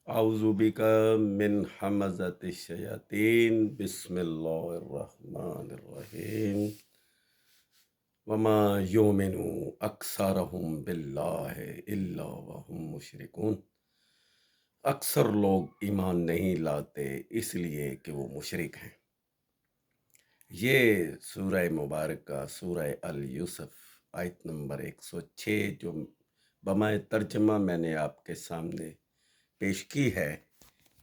अऊज़ु बिका मिन हमज़ति शयातीन बिस्मिल्लाहिर्रहमानिर्रहीम वमा युमिनु अक्सरहुम बिल्लाहि इल्ला वहुम मुशरिकून। अक्सर लोग ईमान नहीं लाते इसलिए कि वो मुशरिक हैं। ये सूरह मुबारक का सूरह अल यूसुफ आयत नंबर 106 जो बमाए तर्जमा मैंने आपके सामने पेश की है,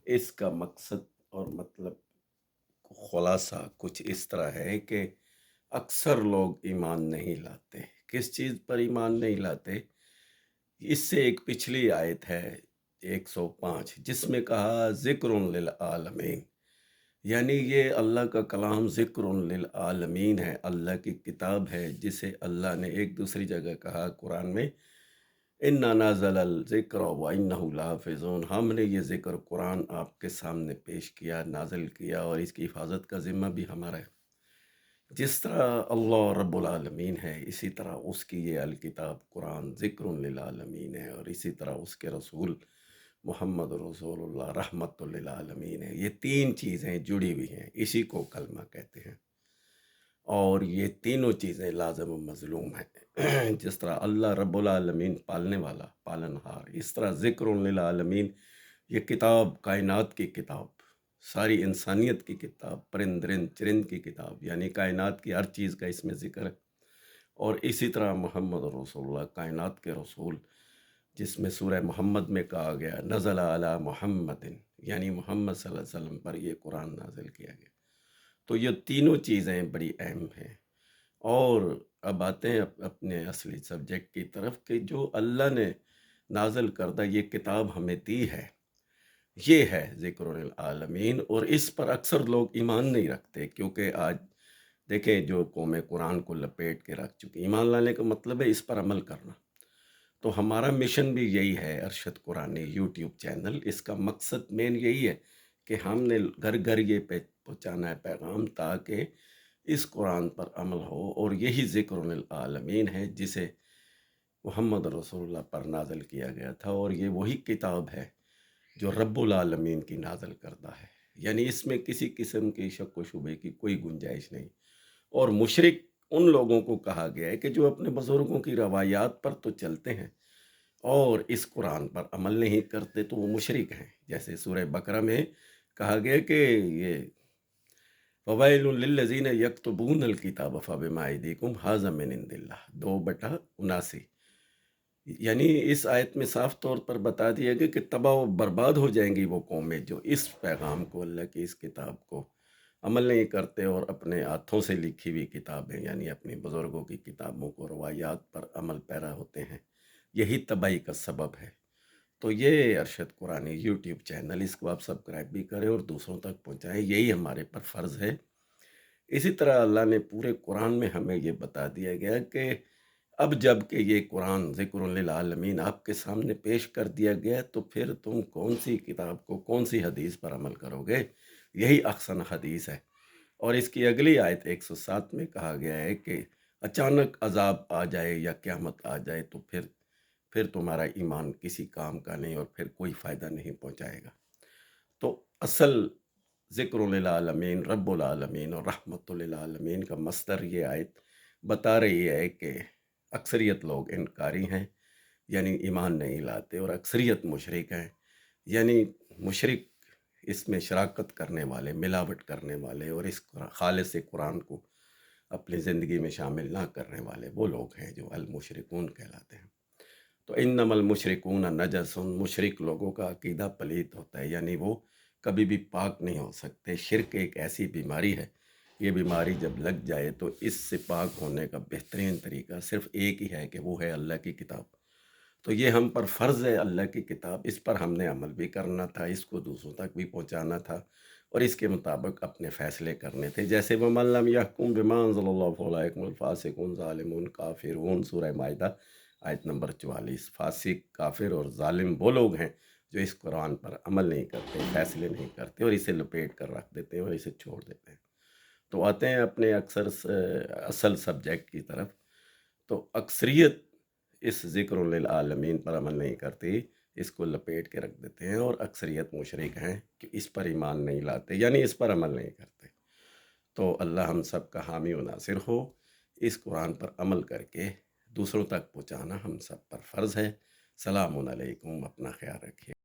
इसका मकसद और मतलब खुलासा कुछ इस तरह है कि अक्सर लोग ईमान नहीं लाते। किस चीज़ पर ईमान नहीं लाते? इससे एक पिछली आयत है 105 जिसमें कहा ज़िक्रुन लिल आलमीन, यानी ये अल्लाह का कलाम ज़िक्रुन लिल आलमीन है, अल्लाह की किताब है जिसे अल्लाह ने एक दूसरी जगह कहा कुरान में इन्ना नाज़लल ज़िक्र व इन्नहु लहाफ़िज़ून, हमने ये ज़िक्र कुरान आपके सामने पेश किया, नाज़िल किया और इसकी हिफाजत का ज़िम्मा भी हमारा है। जिस तरह अल्लाह रब्बुल आलमीन है, इसी तरह उसकी ये अल किताब कुरान ज़िक्रुन लिल आलमीन है और इसी तरह उसके रसूल मोहम्मद रसूलुल्लाह रहमतुल लिल आलमीन है। ये तीन चीज़ें जुड़ी हुई हैं, इसी को कलमा कहते हैं और ये तीनों चीज़ें लाज़िम व मज़लूम हैं। जिस तरह अल्लाह रब्बुल आलमीन पालने वाला, पालनहार, इस तरह ज़िक्रुन लिल आलमीन ये किताब कायनात की किताब, सारी इंसानियत की किताब, परिंद रिंद चरिंद की किताब, यानी कायनात की हर चीज़ का इसमें ज़िक्र है। और इसी तरह मोहम्मद रसूलुल्लाह कायनात के रसूल, जिसमें सूरह मोहम्मद में कहा गया नज़ल अला मुहम्मदिन, यानी मोहम्मद सल्लल्लाहु अलैहि वसल्लम पर ये कुरान नाज़िल किया गया। तो ये तीनों चीज़ें बड़ी अहम हैं। और अब आते हैं अपने असली सब्जेक्ट की तरफ कि जो अल्लाह ने नाज़िल करदा ये किताब हमें दी है, ये है ज़िक्रुल आलमीन और इस पर अक्सर लोग ईमान नहीं रखते, क्योंकि आज देखें जो कौमें कुरान को लपेट के रख चुकी, ईमान लाने का मतलब है इस पर अमल करना। तो हमारा मिशन भी यही है, अरशद कुरानी यूट्यूब चैनल, इसका मकसद मेन यही है कि हमने घर घर ये पहुँचाना है पैगाम, ताकि इस कुरान पर अमल हो। और यही ज़िक्रुल आलमीन है जिसे मोहम्मद रसूलुल्लाह पर नाज़िल किया गया था और ये वही किताब है जो रब्बुल आलमीन की नाज़िल करता है, यानी इसमें किसी किस्म की शक व शुबे की कोई गुंजाइश नहीं। और मुशरिक उन लोगों को कहा गया है कि जो अपने बुज़ुर्गों की रवायात पर तो चलते हैं और इस कुरान पर अमल नहीं करते, तो वो मुशरिक हैं। जैसे सूरह बकरा में कहा गया कि ये फ़वैलुल लिल्लज़ीना यक्तुबूनल किताब फ़बिमा अयदीकुम हाज़ा मिन इंदिल्लाह 2/79, यानी इस आयत में साफ तौर पर बता दिया गया कि तबाह व बर्बाद हो जाएंगी वो कौमें जो इस पैगाम को, अल्लाह की इस किताब को अमल नहीं करते और अपने हाथों से लिखी हुई किताबें यानी अपने बुज़ुर्गों की किताबों को, रवायात पर अमल पैरा होते हैं। यही तबाही का सबब है। तो ये अरशद कुरानी यूट्यूब चैनल, इसको आप सब्सक्राइब भी करें और दूसरों तक पहुँचाएँ, यही हमारे पर फ़र्ज़ है। इसी तरह अल्लाह ने पूरे कुरान में हमें ये बता दिया गया कि अब जब कि ये कुरान ज़िक्रुल लिल आलमीन आपके सामने पेश कर दिया गया, तो फिर तुम कौन सी किताब को, कौन सी हदीस पर अमल करोगे? यही अहसन हदीस है। और इसकी अगली आयत 107 में कहा गया है कि अचानक अज़ाब आ जाए या क़यामत आ जाए तो फिर तुम्हारा ईमान किसी काम का नहीं और फिर कोई फ़ायदा नहीं पहुँचाएगा। तो असल ज़िक्रुल लिल आलमीन, रब्बुल आलमीन और रहमतुल लिल आलमीन का मस्दर ये आयत बता रही है कि अक्सरियत लोग इनकारी हैं, यानी ईमान नहीं लाते, और अक्सरियत मुशरिक हैं, यानी मुशरिक इसमें शराकत करने वाले, मिलावट करने वाले और इस खालिस कुरान को अपनी ज़िंदगी में शामिल ना करने वाले वो लोग हैं जो अल मुशरिकून कहलाते हैं। तो इन्नमल मुशरिकून नजसुन, मुशरिक लोगों का अकीदा पलीत होता है, यानी वो कभी भी पाक नहीं हो सकते। शिरक एक ऐसी बीमारी है, ये बीमारी जब लग जाए तो इससे पाक होने का बेहतरीन तरीका सिर्फ़ एक ही है कि वो है अल्लाह की किताब। तो ये हम पर फ़र्ज़ है, अल्लाह की किताब, इस पर हमने अमल भी करना था, इसको दूसरों तक भी पहुँचाना था और इसके मुताबिक अपने फ़ैसले करने थे। जैसे वमन लम यहकुम बिमा अंज़लल्लाहु फ़उलाइका हुमुल फ़ासिक़ून ज़ालिमून काफ़िरून, सूरह माइदा आयत नंबर 44। फासिक, काफिर और जालिम वो लोग हैं जो इस कुरान पर अमल नहीं करते, फैसले नहीं करते और इसे लपेट कर रख देते हैं और इसे छोड़ देते हैं। तो आते हैं अपने असल सब्जेक्ट की तरफ। तो अक्सरियत इस ज़िक्रुल लिल आलमीन पर अमल नहीं करती, اس کو لپیٹ کے رکھ دیتے ہیں، اور اکثریت مشرک ہیں کہ اس پر ایمان نہیں لاتے، یعنی اس پر عمل نہیں کرتے۔ تو اللہ ہم سب کا حامی و ناصر ہو۔ اس قرآن پر عمل کر کے دوسروں تک پہنچانا ہم سب پر فرض ہے۔ سلام علیکم، اپنا خیال رکھیے۔